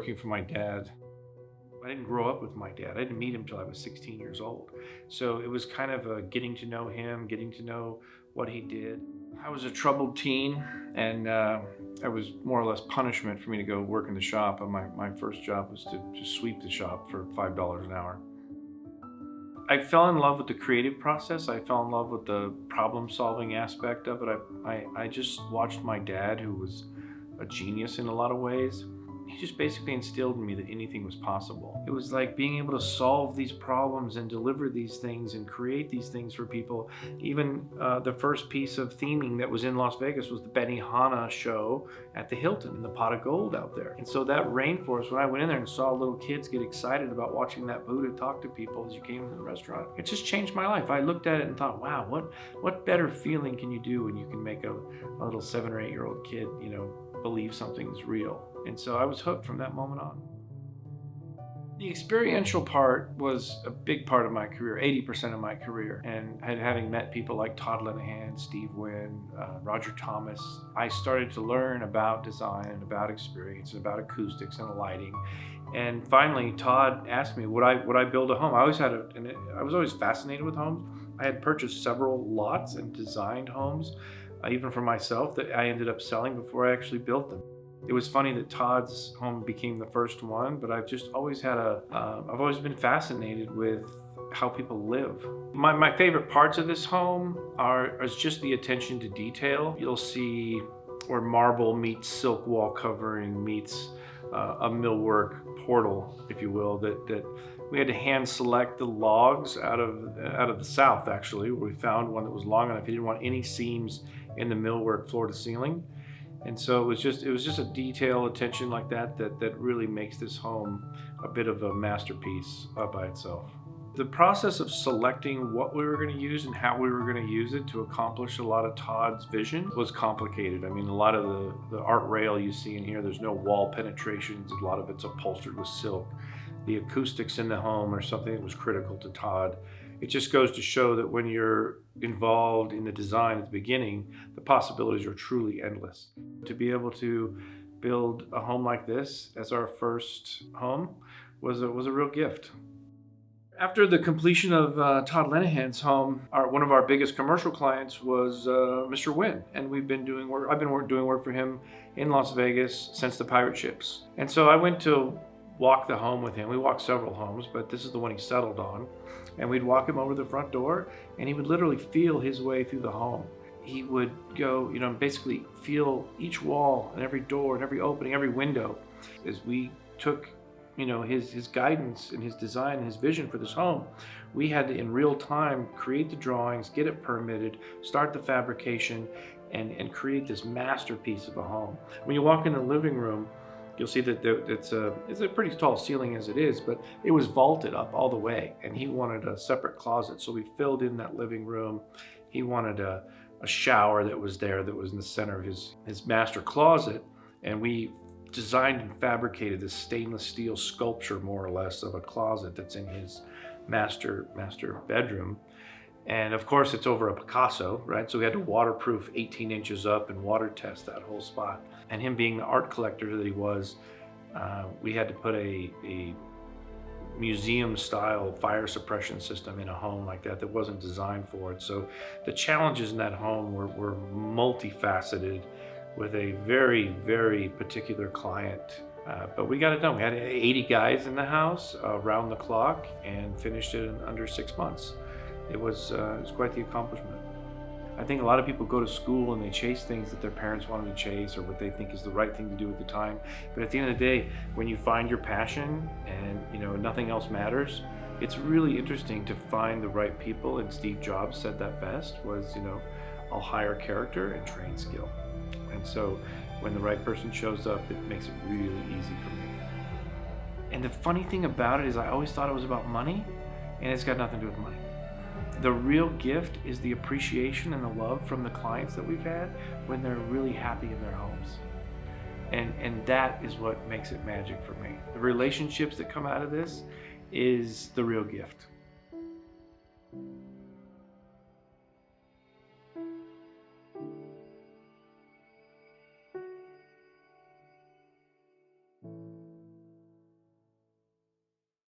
working for my dad. I didn't grow up with my dad. I didn't meet him till I was 16 years old. So it was kind of a getting to know him, getting to know what he did. I was a troubled teen, and it was more or less punishment for me to go work in the shop. And my first job was to just sweep the shop for $5 an hour. I fell in love with the creative process. I fell in love with the problem-solving aspect of it. I just watched my dad, who was a genius in a lot of ways. He just basically instilled in me that anything was possible. It was like being able to solve these problems and deliver these things and create these things for people. Even the first piece of theming that was in Las Vegas was the Benihana show at the Hilton in the Pot of Gold out there. And so that rainforest, when I went in there and saw little kids get excited about watching that Buddha talk to people as you came into the restaurant, it just changed my life. I looked at it and thought, wow, what better feeling can you do when you can make a little 7 or 8-year-old kid, believe something's real. And so I was hooked from that moment on. The experiential part was a big part of my career, 80% of my career. And having met people like Todd Linehan, Steve Wynn, Roger Thomas, I started to learn about design and about experience and about acoustics and lighting. And finally, Todd asked me, would I build a home? I was always fascinated with homes. I had purchased several lots and designed homes, even for myself, that I ended up selling before I actually built them. It was funny that Todd's home became the first one, but I've just always had I've always been fascinated with how people live. My favorite parts of this home is just the attention to detail. You'll see where marble meets silk wall covering meets a millwork portal, if you will, that we had to hand select the logs out of the south, actually, where we found one that was long enough. He didn't want any seams in the millwork floor to ceiling. And so it was just a detail attention like that really makes this home a bit of a masterpiece by itself. The process of selecting what we were going to use and how we were going to use it to accomplish a lot of Todd's vision was complicated. I mean, a lot of the art rail you see in here, there's no wall penetrations. A lot of it's upholstered with silk. The acoustics in the home are something that was critical to Todd. It just goes to show that when you're involved in the design at the beginning, the possibilities are truly endless. To be able to build a home like this as our first home was a real gift. After the completion of Todd Linehan's home, one of our biggest commercial clients was Mr. Wynn, and we've been doing work. I've been doing work for him in Las Vegas since the pirate ships. And so I went to walk the home with him. We walked several homes, but this is the one he settled on. And we'd walk him over the front door, and he would literally feel his way through the home. He would go, basically feel each wall and every door and every opening, every window. As we took, his guidance and his design and his vision for this home, we had to, in real time, create the drawings, get it permitted, start the fabrication, and create this masterpiece of a home. When you walk in the living room, you'll see that it's a pretty tall ceiling as it is, but it was vaulted up all the way, and he wanted a separate closet, so we filled in that living room. He wanted a shower that was there, that was in the center of his master closet, and we designed and fabricated this stainless steel sculpture, more or less, of a closet that's in his master bedroom. And of course, it's over a Picasso, right? So we had to waterproof 18 inches up and water test that whole spot. And him being the art collector that he was, we had to put a museum-style fire suppression system in a home like that wasn't designed for it. So the challenges in that home were multifaceted with a very, very particular client. But we got it done. We had 80 guys in the house around the clock and finished it in under 6 months. It was quite the accomplishment. I think a lot of people go to school and they chase things that their parents wanted to chase or what they think is the right thing to do at the time. But at the end of the day, when you find your passion and nothing else matters, it's really interesting to find the right people. And Steve Jobs said that best was, I'll hire character and train skill. And so when the right person shows up, it makes it really easy for me. And the funny thing about it is I always thought it was about money, and it's got nothing to do with money. The real gift is the appreciation and the love from the clients that we've had when they're really happy in their homes. And that is what makes it magic for me. The relationships that come out of this is the real gift.